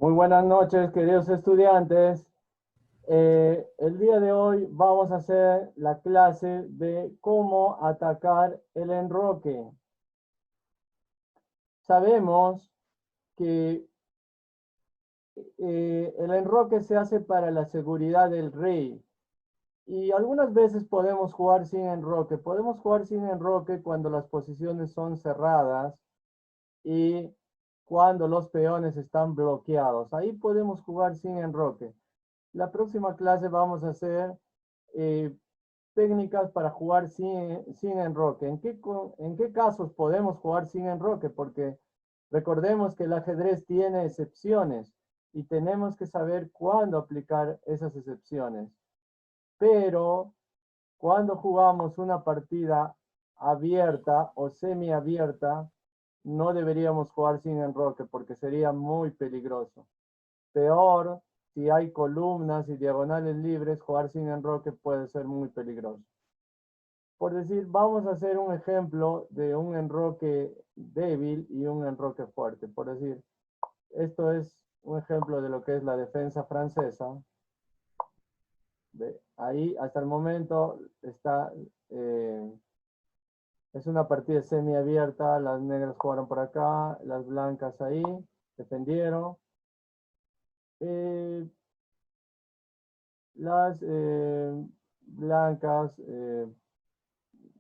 Muy buenas noches, queridos estudiantes. El día de hoy vamos a hacer la clase de cómo atacar el enroque. Sabemos que el enroque se hace para la seguridad del rey y algunas veces podemos jugar sin enroque. Podemos jugar sin enroque cuando las posiciones son cerradas y cuando los peones están bloqueados. Ahí podemos jugar sin enroque. La próxima clase vamos a hacer eh, técnicas para jugar sin enroque. En qué casos podemos jugar sin enroque? Porque recordemos que el ajedrez tiene excepciones y tenemos que saber cuándo aplicar esas excepciones. Pero cuando jugamos una partida abierta o semiabierta, no deberíamos jugar sin enroque porque sería muy peligroso. Peor, si hay columnas y diagonales libres, jugar sin enroque puede ser muy peligroso. Por decir, vamos a hacer un ejemplo de un enroque débil y un enroque fuerte. Por decir, esto es un ejemplo de lo que es la defensa francesa. Ahí, hasta el momento, es una partida semiabierta. Las negras jugaron por acá, las blancas ahí, defendieron. Eh, Las blancas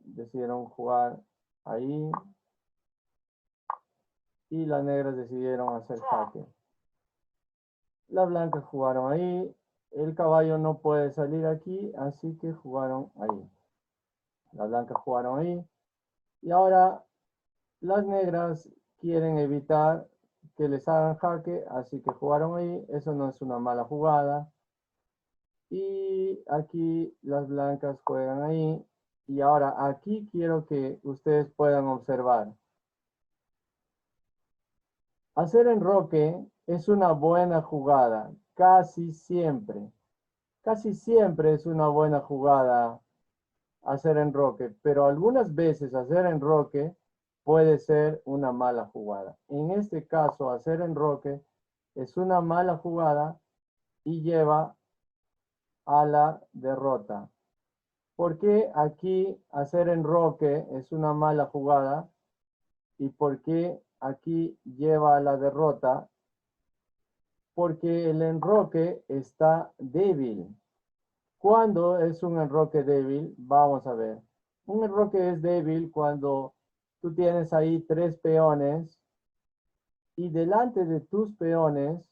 decidieron jugar ahí y las negras decidieron hacer jaque. Las blancas jugaron ahí, el caballo no puede salir aquí, así que jugaron ahí. Las blancas jugaron ahí y ahora las negras quieren evitar que les hagan jaque, así que jugaron ahí. Eso no es una mala jugada. Y aquí las blancas juegan ahí. Y ahora aquí quiero que ustedes puedan observar. Hacer enroque es una buena jugada, casi siempre. Casi siempre es una buena jugada hacer enroque, pero algunas veces hacer enroque puede ser una mala jugada. En este caso, hacer enroque es una mala jugada y lleva a la derrota. ¿Por qué aquí hacer enroque es una mala jugada? ¿Y por qué aquí lleva a la derrota? Porque el enroque está débil. ¿Cuándo es un enroque débil? Vamos a ver. Un enroque es débil cuando tú tienes ahí tres peones y delante de tus peones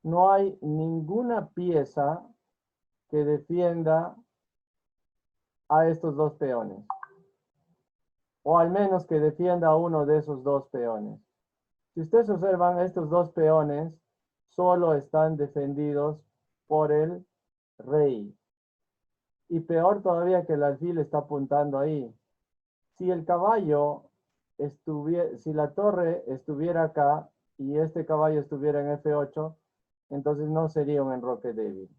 no hay ninguna pieza que defienda a estos dos peones. O al menos que defienda a uno de esos dos peones. Si ustedes observan, estos dos peones solo están defendidos por el rey. Y peor todavía que el alfil está apuntando ahí. Si el caballo estuviera, si la torre estuviera acá y este caballo estuviera en F8, entonces no sería un enroque débil.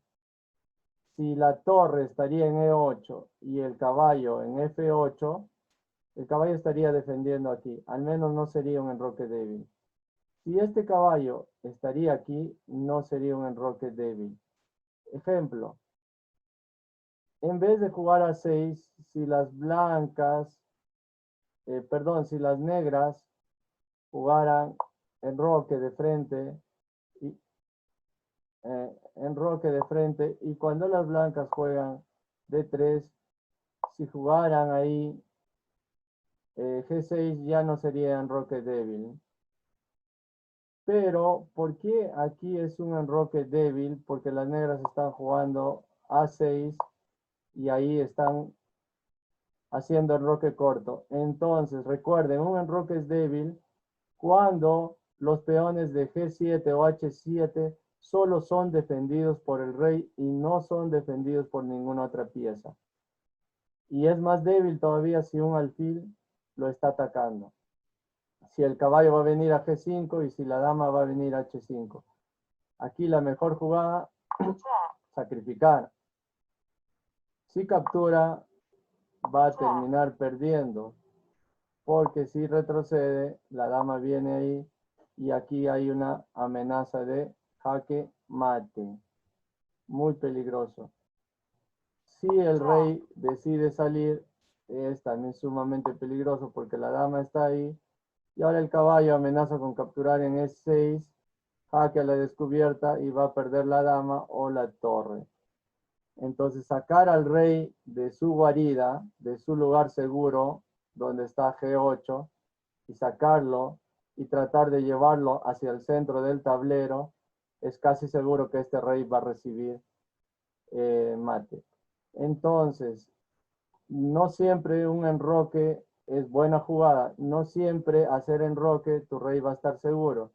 Si la torre estaría en E8 y el caballo en F8, el caballo estaría defendiendo aquí. Al menos no sería un enroque débil. Si este caballo estaría aquí, no sería un enroque débil. Ejemplo, en vez de jugar a 6, si las blancas, si las negras jugaran enroque de frente, y, enroque de frente, y cuando las blancas juegan D3, si jugaran ahí G6 ya no sería enroque débil. Pero, ¿por qué aquí es un enroque débil? Porque las negras están jugando A6 y ahí están haciendo enroque corto. Entonces, recuerden, un enroque es débil cuando los peones de G7 o H7 solo son defendidos por el rey y no son defendidos por ninguna otra pieza. Y es más débil todavía si un alfil lo está atacando. Si el caballo va a venir a G5 y si la dama va a venir a H5. Aquí la mejor jugada, sacrificar. Si captura, va a terminar perdiendo. Porque si retrocede, la dama viene ahí y aquí hay una amenaza de jaque mate. Muy peligroso. Si el rey decide salir, es también sumamente peligroso porque la dama está ahí. Y ahora el caballo amenaza con capturar en E6, jaque a la descubierta y va a perder la dama o la torre. Entonces sacar al rey de su guarida, de su lugar seguro, donde está G8, y sacarlo y tratar de llevarlo hacia el centro del tablero, es casi seguro que este rey va a recibir mate. Entonces, no siempre un enroque es buena jugada. No siempre hacer enroque tu rey va a estar seguro.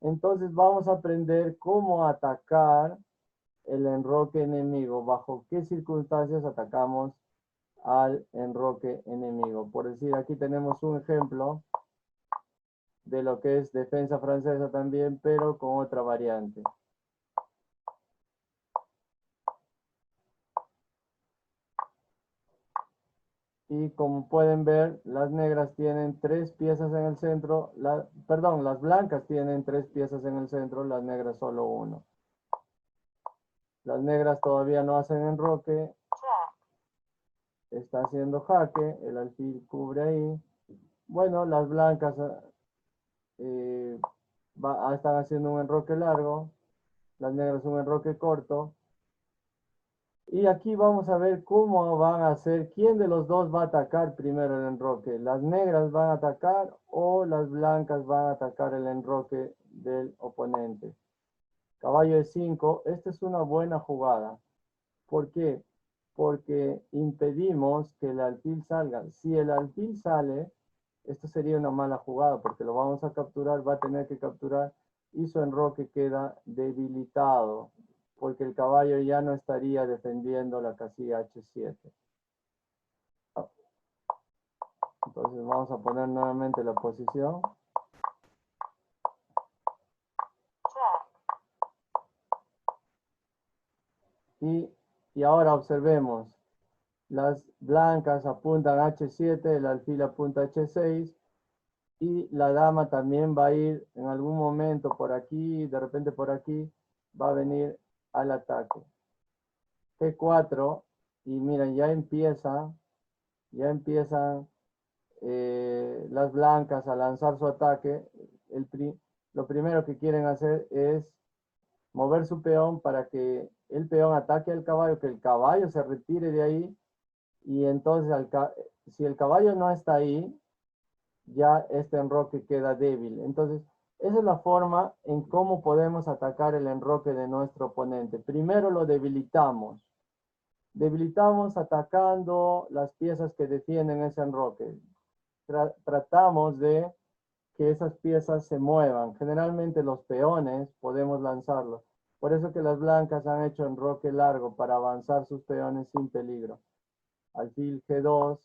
Entonces vamos a aprender cómo atacar el enroque enemigo. Bajo qué circunstancias atacamos al enroque enemigo. Por decir, aquí tenemos un ejemplo de lo que es defensa francesa también, pero con otra variante. Y como pueden ver, las negras tienen 3 piezas en el centro, perdón, las blancas tienen 3 piezas en el centro, las negras solo 1. Las negras todavía no hacen enroque, está haciendo jaque, el alfil cubre ahí. Bueno, las blancas eh, están haciendo un enroque largo, las negras un enroque corto. Y aquí vamos a ver cómo van a hacer, quién de los dos va a atacar primero el enroque. Las negras van a atacar o las blancas van a atacar el enroque del oponente. Caballo E5, esta es una buena jugada. ¿Por qué? Porque impedimos que el alfil salga. Si el alfil sale, esto sería una mala jugada porque lo vamos a capturar, va a tener que capturar y su enroque queda debilitado porque el caballo ya no estaría defendiendo la casilla H7. Entonces vamos a poner nuevamente la posición. Y ahora observemos, las blancas apuntan H7, el alfil apunta H6 y la dama también va a ir en algún momento por aquí, de repente por aquí, va a venir al ataque. G4 y miren, ya empiezan las blancas a lanzar su ataque. Lo primero que quieren hacer es mover su peón para que el peón ataque al caballo, que el caballo se retire de ahí y entonces si el caballo no está ahí, ya este enroque queda débil. Entonces, esa es la forma en cómo podemos atacar el enroque de nuestro oponente. Primero lo debilitamos. Debilitamos atacando las piezas que defienden ese enroque. Tratamos de que esas piezas se muevan. Generalmente los peones podemos lanzarlos. Por eso que las blancas han hecho enroque largo para avanzar sus peones sin peligro. Alfil G2.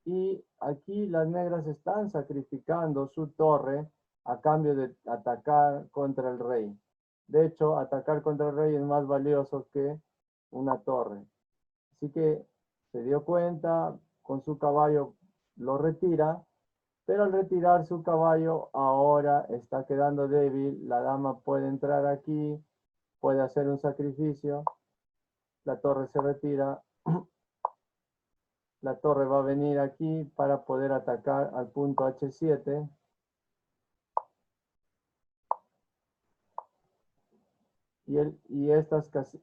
Y aquí las negras están sacrificando su torre a cambio de atacar contra el rey. De hecho, atacar contra el rey es más valioso que una torre. Así que se dio cuenta, con su caballo lo retira, pero al retirar su caballo ahora está quedando débil. La dama puede entrar aquí, puede hacer un sacrificio, la torre se retira. La torre va a venir aquí para poder atacar al punto H7.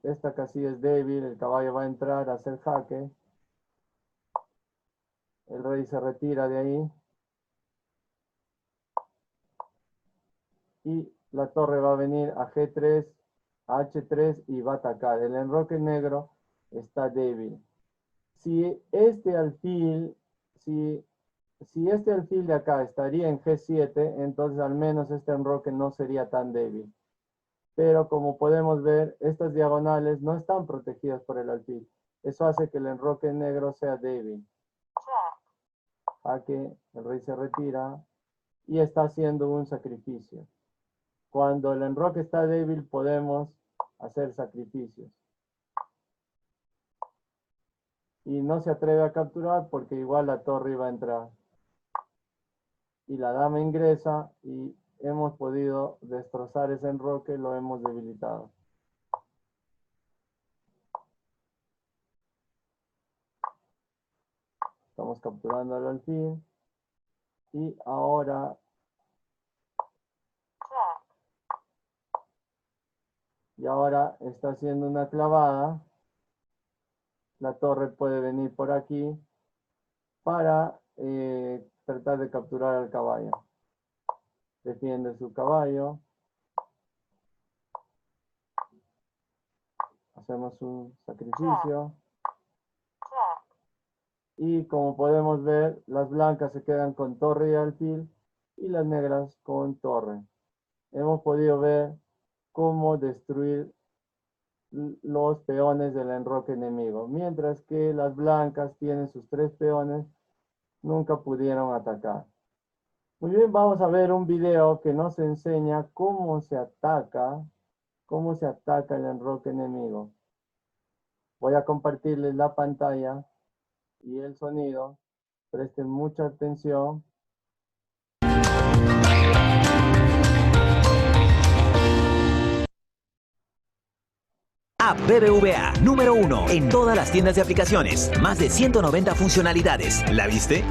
Esta casilla es débil, el caballo va a entrar a hacer jaque. El rey se retira de ahí. Y la torre va a venir a G3, a H3 y va a atacar. El enroque negro está débil. Si este alfil, si este alfil de acá estaría en G7, entonces al menos este enroque no sería tan débil. Pero como podemos ver, estas diagonales no están protegidas por el alfil. Eso hace que el enroque negro sea débil. Jaque, el rey se retira y está haciendo un sacrificio. Cuando el enroque está débil podemos hacer sacrificios. Y no se atreve a capturar porque igual la torre iba a entrar. Y la dama ingresa y hemos podido destrozar ese enroque, lo hemos debilitado. Estamos capturando al alfil. Y ahora está haciendo una clavada. La torre puede venir por aquí para tratar de capturar al caballo. Defiende su caballo. Hacemos un sacrificio. Y como podemos ver, las blancas se quedan con torre y alfil y las negras con torre. Hemos podido ver cómo destruir los peones del enroque enemigo. Mientras que las blancas tienen sus 3 peones, nunca pudieron atacar. Muy bien, vamos a ver un video que nos enseña cómo se ataca el enroque enemigo. Voy a compartirles la pantalla y el sonido. Presten mucha atención. App BBVA, número 1 en todas las tiendas de aplicaciones. Más de 190 funcionalidades. ¿La viste?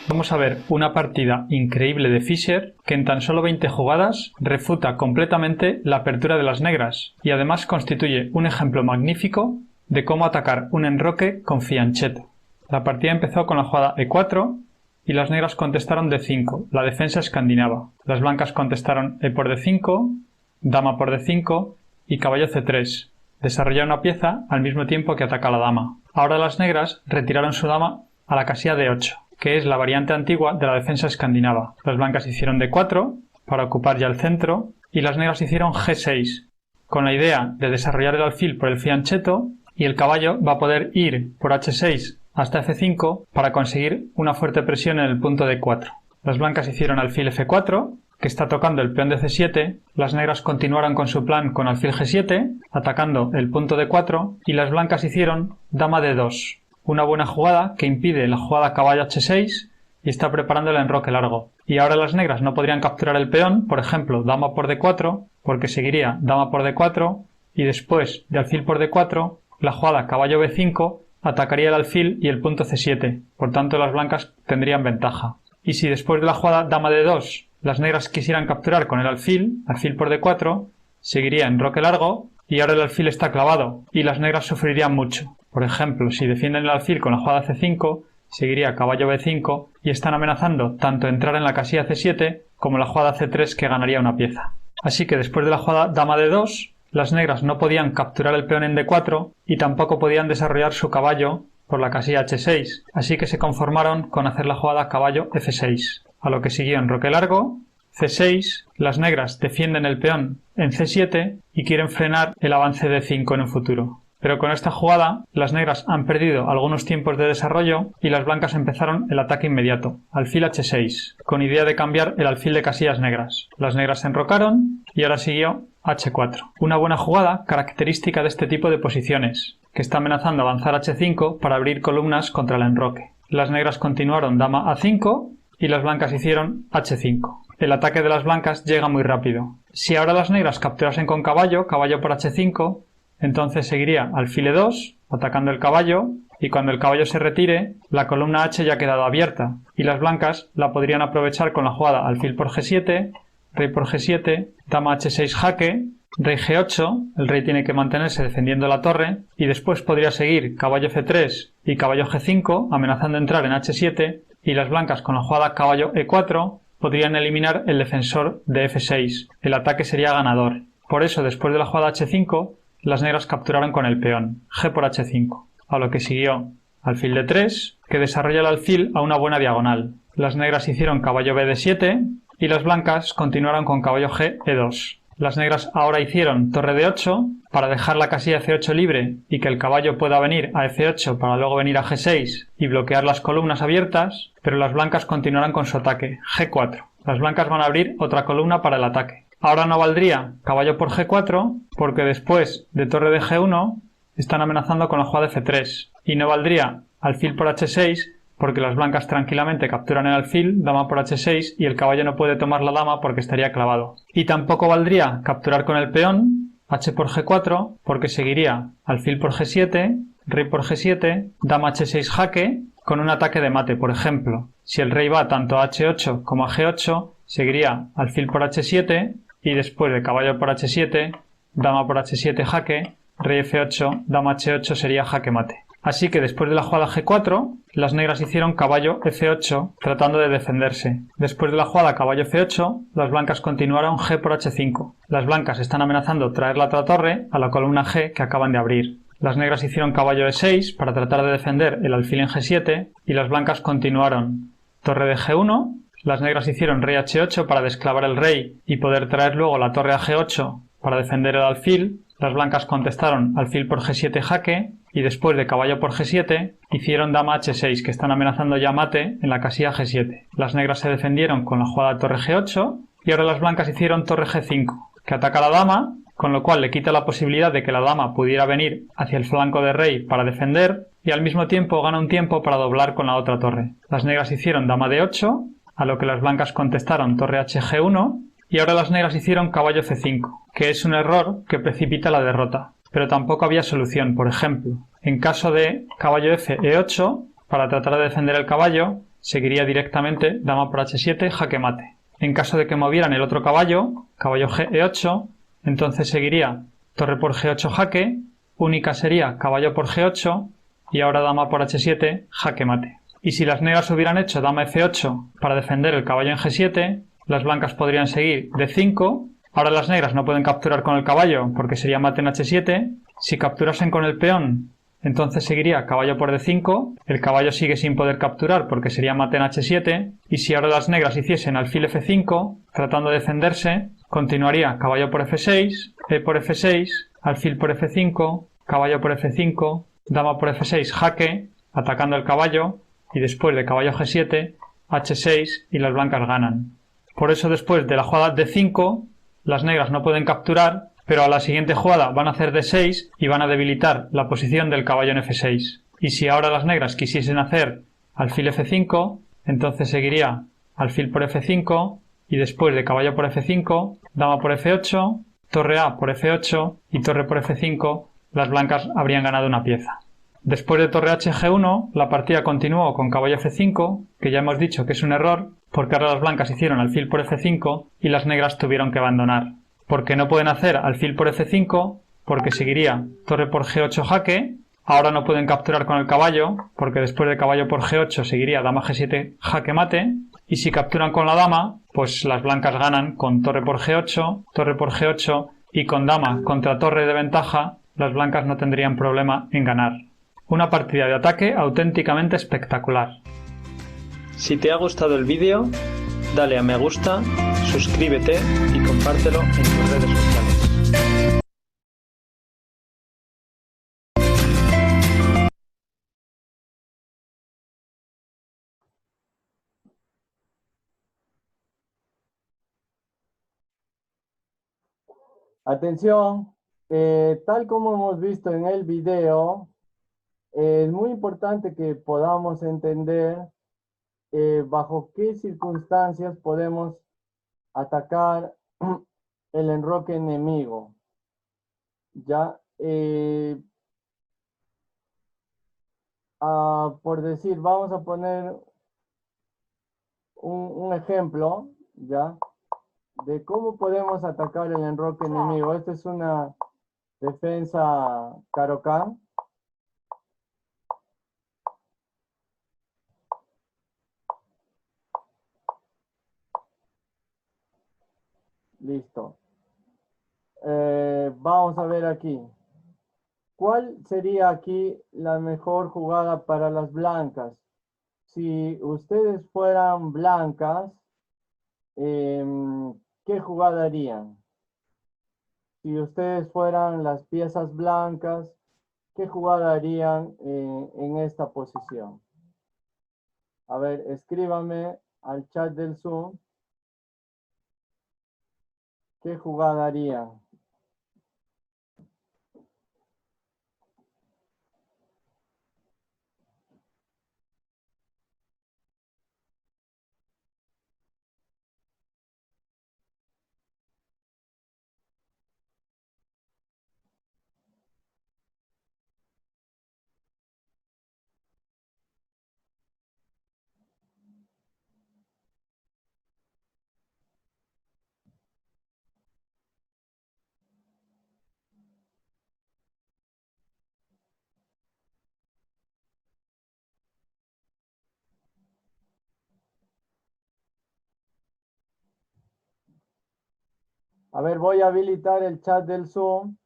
Vamos a ver una partida increíble de Fischer que en tan solo 20 jugadas refuta completamente la apertura de las negras y además constituye un ejemplo magnífico de cómo atacar un enroque con fianchetto. La partida empezó con la jugada E4 y las negras contestaron D5, la defensa escandinava. Las blancas contestaron E por D5, dama por D5 y caballo C3. Desarrolla una pieza al mismo tiempo que ataca a la dama. Ahora las negras retiraron su dama a la casilla D8, que es la variante antigua de la defensa escandinava. Las blancas hicieron D4 para ocupar ya el centro y las negras hicieron G6, con la idea de desarrollar el alfil por el fianchetto y el caballo va a poder ir por H6 hasta F5 para conseguir una fuerte presión en el punto D4. Las blancas hicieron alfil F4, que está tocando el peón de C7, las negras continuaron con su plan con alfil G7, atacando el punto D4, y las blancas hicieron dama D2, una buena jugada que impide la jugada caballo H6 y está preparando el enroque largo. Y ahora las negras no podrían capturar el peón, por ejemplo, dama por D4, porque seguiría dama por D4, y después de alfil por D4, la jugada caballo B5 atacaría el alfil y el punto C7, por tanto las blancas tendrían ventaja. Y si después de la jugada dama D2 las negras quisieran capturar con el alfil por D4, seguiría enroque largo y ahora el alfil está clavado y las negras sufrirían mucho. Por ejemplo, si defienden el alfil con la jugada C5, seguiría caballo B5 y están amenazando tanto entrar en la casilla C7 como la jugada C3 que ganaría una pieza. Así que después de la jugada dama D2, las negras no podían capturar el peón en D4 y tampoco podían desarrollar su caballo por la casilla H6, así que se conformaron con hacer la jugada caballo F6, a lo que siguió enroque largo, C6, las negras defienden el peón en C7 y quieren frenar el avance de D5 en un futuro. Pero con esta jugada, las negras han perdido algunos tiempos de desarrollo y las blancas empezaron el ataque inmediato, alfil H6, con idea de cambiar el alfil de casillas negras. Las negras se enrocaron y ahora siguió H4. Una buena jugada característica de este tipo de posiciones, que está amenazando avanzar H5 para abrir columnas contra el enroque. Las negras continuaron dama A5 y las blancas hicieron H5. El ataque de las blancas llega muy rápido. Si ahora las negras capturasen con caballo, caballo por H5, entonces seguiría alfil E2, atacando el caballo, y cuando el caballo se retire, la columna H ya ha quedado abierta, y las blancas la podrían aprovechar con la jugada alfil por G7, rey por G7, dama H6 jaque, rey G8, el rey tiene que mantenerse defendiendo la torre, y después podría seguir caballo F3 y caballo G5, amenazando entrar en H7, y las blancas con la jugada caballo E4 podrían eliminar el defensor de F6. El ataque sería ganador. Por eso, después de la jugada H5, las negras capturaron con el peón, G por H5, a lo que siguió alfil D3, que desarrolla el alfil a una buena diagonal. Las negras hicieron caballo B D7 y las blancas continuaron con caballo G E2. Las negras ahora hicieron torre D8 para dejar la casilla C8 libre y que el caballo pueda venir a F8 para luego venir a G6 y bloquear las columnas abiertas, pero las blancas continuarán con su ataque, G4. Las blancas van a abrir otra columna para el ataque. Ahora no valdría caballo por G4 porque después de torre de G1 están amenazando con la jugada de F3 y no valdría alfil por h6, porque las blancas tranquilamente capturan el alfil, dama por h6, y el caballo no puede tomar la dama porque estaría clavado. Y tampoco valdría capturar con el peón, h por g4, porque seguiría alfil por g7, rey por g7, dama h6 jaque, con un ataque de mate, por ejemplo. Si el rey va tanto a h8 como a g8, seguiría alfil por h7, y después de caballo por h7, dama por h7 jaque, rey f8, dama h8 sería jaque mate. Así que después de la jugada g4, las negras hicieron caballo f8 tratando de defenderse. Después de la jugada caballo f8, las blancas continuaron g por h5. Las blancas están amenazando traer la otra torre a la columna g que acaban de abrir. Las negras hicieron caballo e6 para tratar de defender el alfil en g7 y las blancas continuaron torre de g1. Las negras hicieron rey h8 para desclavar el rey y poder traer luego la torre a g8 para defender el alfil. Las blancas contestaron alfil por g7 jaque y después de caballo por g7 hicieron dama h6 que están amenazando ya mate en la casilla g7. Las negras se defendieron con la jugada torre g8 y ahora las blancas hicieron torre g5 que ataca a la dama, con lo cual le quita la posibilidad de que la dama pudiera venir hacia el flanco de rey para defender y al mismo tiempo gana un tiempo para doblar con la otra torre. Las negras hicieron dama d8, a lo que las blancas contestaron torre hg1 y ahora las negras hicieron caballo c5, que es un error que precipita la derrota. Pero tampoco había solución. Por ejemplo, en caso de caballo f e8, para tratar de defender el caballo, seguiría directamente dama por h7 jaque mate. En caso de que movieran el otro caballo, caballo g e8, entonces seguiría torre por g8 jaque, única sería caballo por g8 y ahora dama por h7 jaque mate. Y si las negras hubieran hecho dama f8 para defender el caballo en g7, las blancas podrían seguir d5. Ahora las negras no pueden capturar con el caballo porque sería mate en h7. Si capturasen con el peón, entonces seguiría caballo por d5. El caballo sigue sin poder capturar porque sería mate en h7. Y si ahora las negras hiciesen alfil f5, tratando de defenderse, continuaría caballo por f6, e por f6, alfil por f5, caballo por f5, dama por f6 jaque, atacando el caballo, y después de caballo g7, h6 y las blancas ganan. Por eso después de la jugada d5, las negras no pueden capturar, pero a la siguiente jugada van a hacer d6 y van a debilitar la posición del caballo en f6. Y si ahora las negras quisiesen hacer alfil f5, entonces seguiría alfil por f5 y después de caballo por f5, dama por f8, torre a por f8 y torre por f5, las blancas habrían ganado una pieza. Después de torre hg1, la partida continuó con caballo f5, que ya hemos dicho que es un error, porque ahora las blancas hicieron alfil por f5 y las negras tuvieron que abandonar. Porque no pueden hacer alfil por f5, porque seguiría torre por g8 jaque, ahora no pueden capturar con el caballo, porque después de caballo por g8 seguiría dama g7 jaque mate, y si capturan con la dama, pues las blancas ganan con torre por g8 y con dama contra torre de ventaja, las blancas no tendrían problema en ganar. Una partida de ataque auténticamente espectacular. Si te ha gustado el vídeo, dale a me gusta, suscríbete y compártelo en tus redes sociales. Atención, tal como hemos visto en el video, es muy importante que podamos entender bajo qué circunstancias podemos atacar el enroque enemigo. Ya, por decir, vamos a poner un ejemplo, ya, de cómo podemos atacar el enroque enemigo. Esta es una defensa Caro-Kann. Listo. Vamos a ver aquí. ¿Cuál sería aquí la mejor jugada para las blancas? Si ustedes fueran blancas, ¿qué jugada harían? Si ustedes fueran las piezas blancas, ¿qué jugada harían en esta posición? A ver, escríbame al chat del Zoom. ¿Qué jugada harían? A ver, voy a habilitar el chat del Zoom.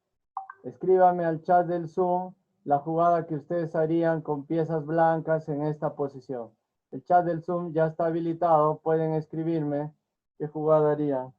Escríbame al chat del Zoom la jugada que ustedes harían con piezas blancas en esta posición. El chat del Zoom ya está habilitado. Pueden escribirme qué jugada harían.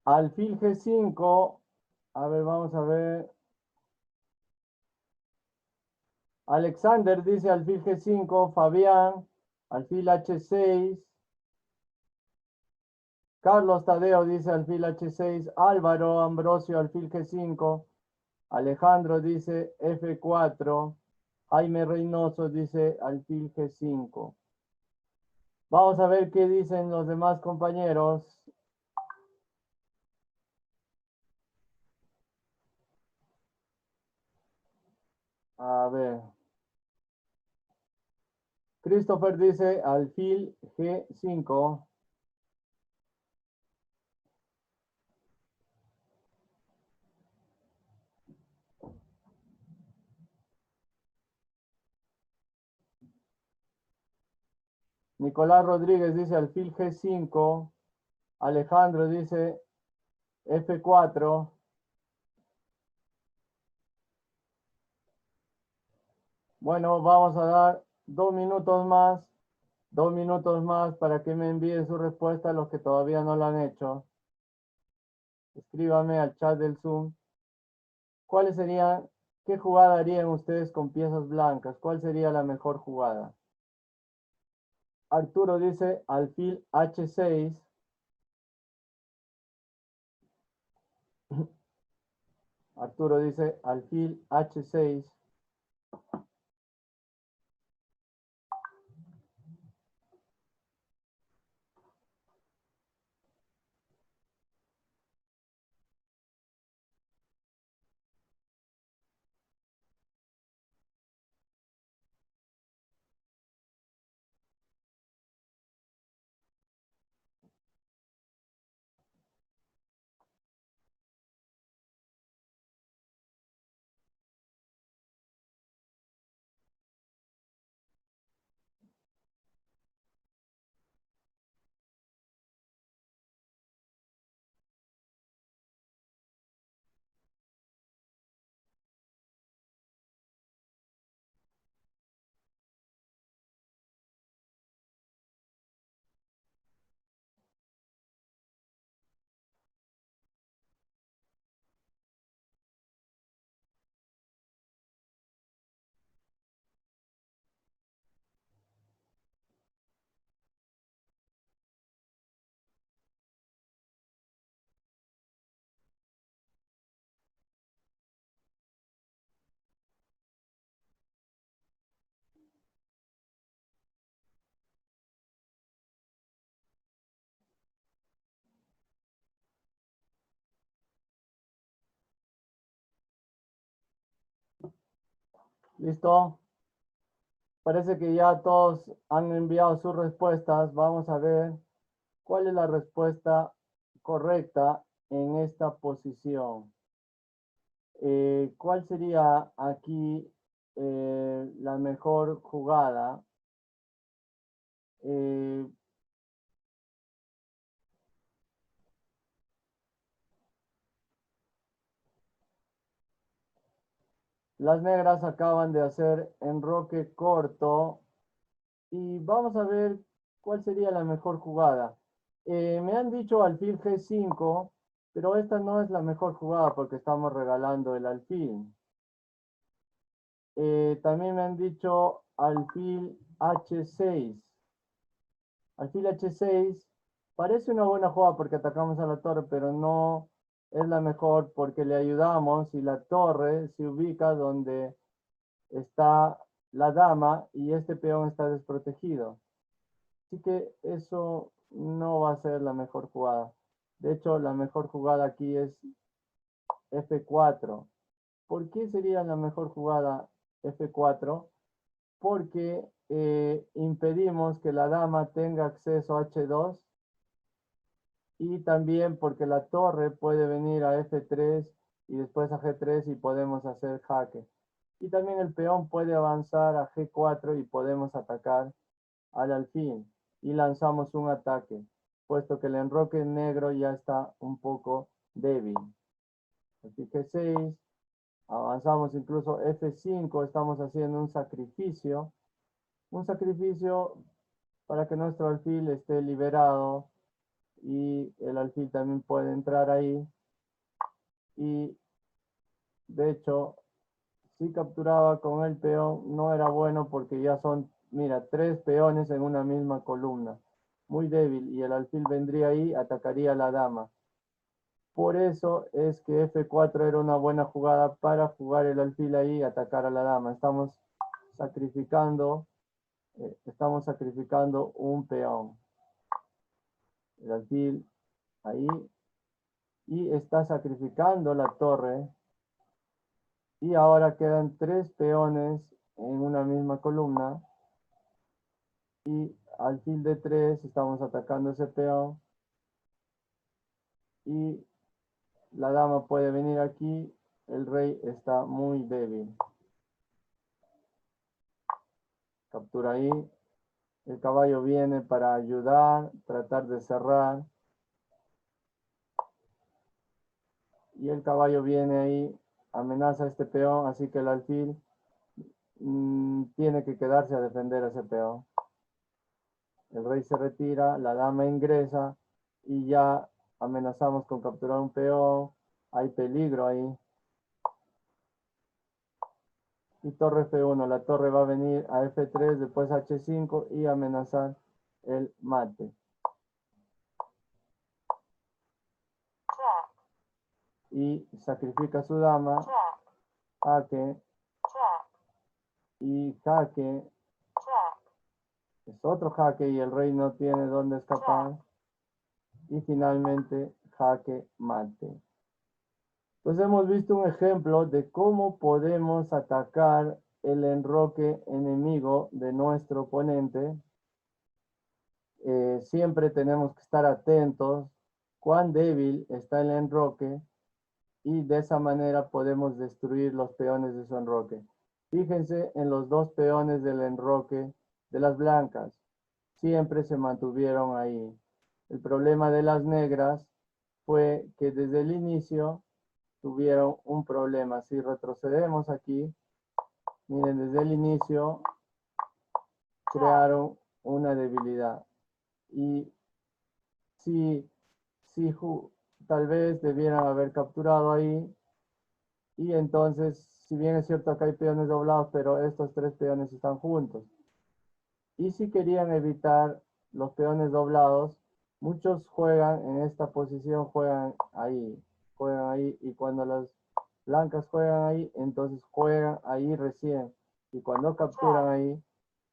Alfil G5. A ver, vamos a ver. Alexander dice alfil G5. Fabián, alfil H6. Carlos Tadeo dice alfil H6. Álvaro Ambrosio, alfil G5. Alejandro dice F4. Jaime Reynoso dice alfil G5. Vamos a ver qué dicen los demás compañeros. A ver. Christopher dice alfil G5. Nicolás Rodríguez dice alfil G5. Alejandro dice F4. Bueno, vamos a dar 2 minutos más. 2 minutos más para que me envíen su respuesta a los que todavía no lo han hecho. Escríbame al chat del Zoom. ¿Cuáles serían, qué jugada harían ustedes con piezas blancas? ¿Cuál sería la mejor jugada? Arturo dice alfil H6. Arturo dice alfil H6. ¿Listo? Parece que ya todos han enviado sus respuestas. Vamos a ver cuál es la respuesta correcta en esta posición. ¿Cuál sería aquí la mejor jugada? Las negras acaban de hacer enroque corto y vamos a ver cuál sería la mejor jugada. Me han dicho alfil G5, pero esta no es la mejor jugada porque estamos regalando el alfil. También me han dicho alfil H6. Alfil H6 parece una buena jugada porque atacamos a la torre, pero no es la mejor porque le ayudamos y la torre se ubica donde está la dama y este peón está desprotegido. Así que eso no va a ser la mejor jugada. De hecho, la mejor jugada aquí es F4. ¿Por qué sería la mejor jugada F4? Porque impedimos que la dama tenga acceso a H2 y también porque la torre puede venir a F3 y después a G3 y podemos hacer jaque. Y también el peón puede avanzar a G4 y podemos atacar al alfil y lanzamos un ataque, puesto que el enroque negro ya está un poco débil. Así que G6, avanzamos incluso F5, estamos haciendo un sacrificio para que nuestro alfil esté liberado y el alfil también puede entrar ahí y de hecho si capturaba con el peón no era bueno porque ya son, mira, 3 peones en una misma columna, muy débil y el alfil vendría ahí, atacaría a la dama. Por eso es que F4 era una buena jugada para jugar el alfil ahí y atacar a la dama. Estamos sacrificando un peón. El alfil ahí y está sacrificando la torre y ahora quedan 3 peones en una misma columna y alfil de 3 estamos atacando ese peón y la dama puede venir aquí, el rey está muy débil. Captura ahí, el caballo viene para ayudar, tratar de cerrar y el caballo viene ahí, amenaza a este peón, así que el alfil tiene que quedarse a defender a ese peón. El rey se retira, la dama ingresa y ya amenazamos con capturar un peón. Hay peligro ahí. Y torre F1, la torre va a venir a F3, después H5 y amenazar el mate. Y sacrifica a su dama, jaque, y jaque, es otro jaque y el rey no tiene dónde escapar. Y finalmente jaque mate. Pues hemos visto un ejemplo de cómo podemos atacar el enroque enemigo de nuestro oponente. Siempre tenemos que estar atentos cuán débil está el enroque y de esa manera podemos destruir los peones de su enroque. Fíjense en los 2 peones del enroque de las blancas. Siempre se mantuvieron ahí. El problema de las negras fue que desde el inicio tuvieron un problema. Si retrocedemos aquí, miren, desde el inicio crearon una debilidad. Y si tal vez debieran haber capturado ahí. Y entonces, si bien es cierto acá hay peones doblados, pero estos 3 peones están juntos. Y si querían evitar los peones doblados, muchos juegan en esta posición, juegan ahí, y cuando las blancas juegan ahí, entonces juegan ahí recién. Y cuando capturan ahí,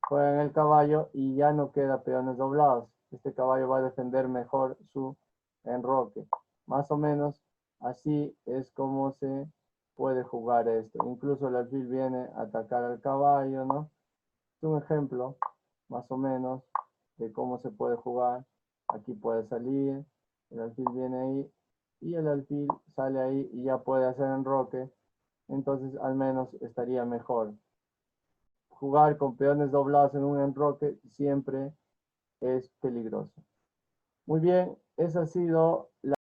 juegan el caballo y ya no queda peones doblados. Este caballo va a defender mejor su enroque. Más o menos así es como se puede jugar esto. Incluso el alfil viene a atacar al caballo, ¿no? Es un ejemplo, más o menos, de cómo se puede jugar. Aquí puede salir, el alfil viene ahí y el alfil sale ahí y ya puede hacer enroque. Entonces al menos estaría mejor. Jugar con peones doblados en un enroque siempre es peligroso. Muy bien, esa ha sido la